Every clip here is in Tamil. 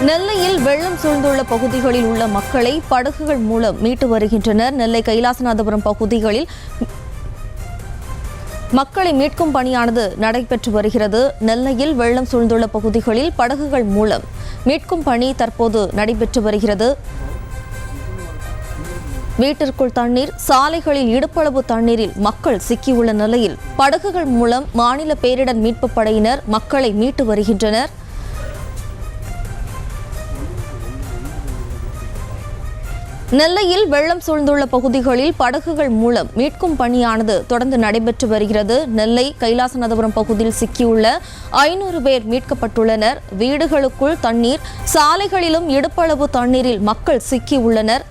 நெல்லையில் வெள்ளம் சூழ்ந்துள்ள பகுதிகளில் உள்ள மக்களை படகுகள் மூலம் மீட்டு வருகின்றனர். நெல்லை கைலாசநாதபுரம் பகுதிகளில் மக்களை மீட்கும் பணியானது நடைபெற்று வருகிறது. நெல்லையில் வெள்ளம் சூழ்ந்துள்ள பகுதிகளில் படகுகள் மூலம் மீட்கும் பணி தற்போது நடைபெற்று வருகிறது. வீட்டிற்குள் தண்ணீர், சாலைகளில் இடுப்பளவு தண்ணீரில் மக்கள் சிக்கியுள்ள நிலையில் படகுகள் மூலம் மாநில பேரிடர் மீட்புப் படையினர் மக்களை மீட்டு வருகின்றனர். நெல்லையில் வெள்ளம் சூழ்ந்துள்ள பகுதிகளில் படகுகள் மூலம் மீட்கும் பணியானது தொடர்ந்து நடைபெற்று வருகிறது. நெல்லை கைலாசநாதபுரம் பகுதியில் சிக்கியுள்ள 500 பேர் மீட்கப்பட்டுள்ளனர். வீடுகளுக்குள் தண்ணீர், சாலைகளிலும் இடுப்பளவு தண்ணீரில் மக்கள் சிக்கியுள்ளனர்.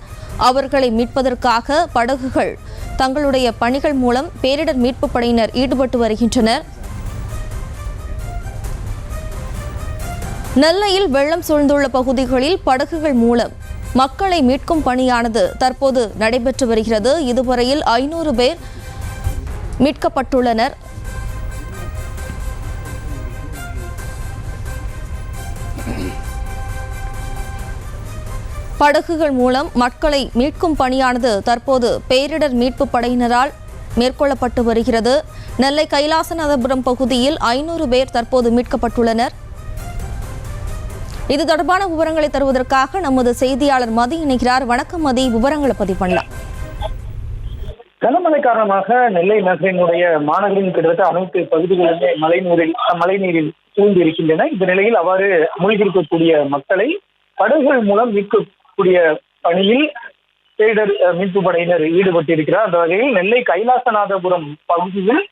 அவர்களை மீட்பதற்காக படகுகள் தங்களுடைய பணிகள் மூலம் பேரிடர் மீட்புப் படையினர் ஈடுபட்டு வருகின்றனர். நெல்லையில் வெள்ளம் சூழ்ந்துள்ள பகுதிகளில் படகுகள் மூலம் மக்களை மீட்கும் பணியானது தற்போது நடைபெற்று வருகிறது. இதுவரையில் 500 பேர் மீட்கப்பட்டுள்ளனர். படகுகள் மூலம் மக்களை மீட்கும் பணியானது தற்போது பேரிடர் மீட்புப் படையினரால் மேற்கொள்ளப்பட்டு வருகிறது. நெல்லை கைலாசநாதபுரம் பகுதியில் 500 பேர் தற்போது மீட்கப்பட்டுள்ளனர். இது தொடர்பான விவரங்களை தருவதற்காக நமது செய்தியாளர் மதி இணைகிறார். வணக்கம் மதி, விவரங்களை பதிவு பண்ணலாம். கனமழை காரணமாக நெல்லை நகரினுடைய மாநகரின் கிட்டத்தட்ட அனைத்து பகுதிகளுமே மழைநீரில் சூழ்ந்து இருக்கின்றன. இந்த நிலையில் அவ்வாறு மூழ்கியிருக்கக்கூடிய மக்களை படகுகள் மூலம் மீட்கக்கூடிய பணியில் பேரிடர் மீட்பு படையினர் ஈடுபட்டிருக்கிறார். அந்த வகையில் நெல்லை கைலாசநாதபுரம் பகுதியில்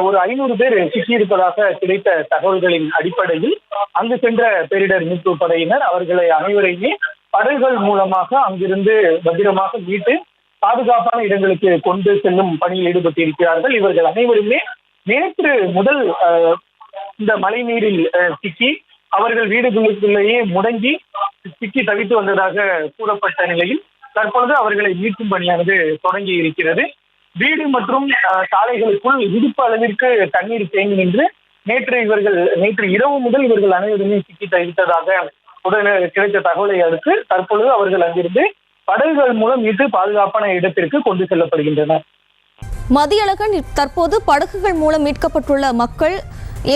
ஒரு 500 பேர் சிக்கியிருப்பதாக கிடைத்த தகவல்களின் அடிப்படையில் அங்கு சென்ற பேரிடர் மீட்பு படையினர் அவர்களை அனைவரையுமே படகுகள் மூலமாக அங்கிருந்து பத்திரமாக மீட்டு பாதுகாப்பான இடங்களுக்கு கொண்டு செல்லும் பணியில் ஈடுபட்டிருக்கிறார்கள். இவர்கள் அனைவருமே நேற்று முதல் இந்த மழை நீரில் சிக்கி அவர்கள் வீடுகளுக்குள்ளேயே முடங்கி சிக்கி தவித்து வந்ததாக கூறப்பட்ட நிலையில் தற்பொழுது அவர்களை மீட்கும் பணியானது தொடங்கி இருக்கிறது. வீடு மற்றும் சாலைகளுக்குள் இடுப்பு அளவிற்கு தண்ணீர் தேங்கி நின்று நேற்று இரவு முதல் இவர்கள் அனைவருமே சிக்கி தவித்ததாக உடனே கிடைத்த தகவலை அடுத்து தற்பொழுது அவர்கள் அங்கிருந்து படகுகள் மூலம் மீட்டு பாதுகாப்பான இடத்திற்கு கொண்டு செல்லப்படுகின்றனர். மதியழகன், தற்போது படகுகள் மூலம் மீட்கப்பட்டுள்ள மக்கள்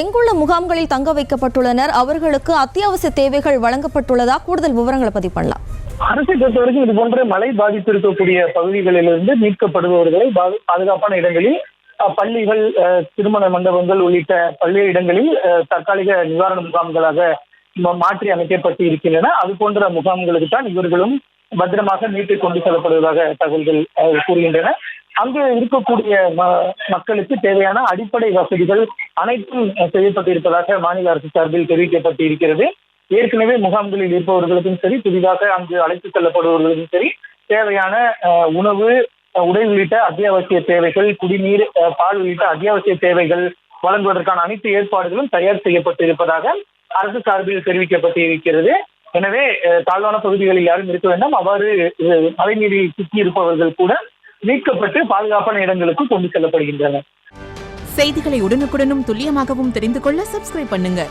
எங்குள்ள முகாம்களில் தங்க வைக்கப்பட்டுள்ளனர்? அவர்களுக்கு அத்தியாவசிய தேவைகள் வழங்கப்பட்டுள்ளதா? கூடுதல் விவரங்களை பதிவு பண்ணலாம். அரசை பொறுத்தவரைக்கும் இது போன்ற மழை பாதிப்பு இருக்கக்கூடிய பகுதிகளிலிருந்து மீட்கப்படுபவர்களை பாதுகாப்பான இடங்களில் பள்ளிகள், திருமண மண்டபங்கள் உள்ளிட்ட பல்வேறு இடங்களில் தற்காலிக நிவாரண முகாம்களாக மாற்றி அமைக்கப்பட்டு இருக்கின்றன. அது போன்ற முகாம்களுக்கு தான் இவர்களும் பத்திரமாக மீட்டு கொண்டு செல்லப்படுவதாக தகவல்கள் கூறுகின்றன. அங்கு இருக்கக்கூடிய மக்களுக்கு தேவையான அடிப்படை வசதிகள் அனைத்தும் செய்யப்பட்டிருப்பதாக மாநில அரசு சார்பில் தெரிவிக்கப்பட்டு இருக்கிறது. ஏற்கனவே முகாம்களில் இருப்பவர்களுக்கும் சரி, புதிதாக அங்கு அழைத்து செல்லப்படுபவர்களுக்கும் சரி, தேவையான உணவு, உடை உள்ளிட்ட அத்தியாவசிய தேவைகள், குடிநீர், பால் உள்ளிட்ட அத்தியாவசிய தேவைகள் வழங்குவதற்கான அனைத்து ஏற்பாடுகளும் தயார் செய்யப்பட்டிருப்பதாக அரசு சார்பில் தெரிவிக்கப்பட்டு இருக்கிறது. எனவே தாழ்வான பகுதிகளில் யாரும் இருக்க வேண்டாம். அவ்வாறு மழைநீரில் சிக்கி இருப்பவர்கள் கூட மீட்கப்பட்டு பாதுகாப்பான இடங்களுக்கு கொண்டு செல்லப்படுகின்றனர். செய்திகளை உடனுக்குடனும் துல்லியமாகவும் தெரிந்து கொள்ள சப்ஸ்கிரைப் பண்ணுங்க.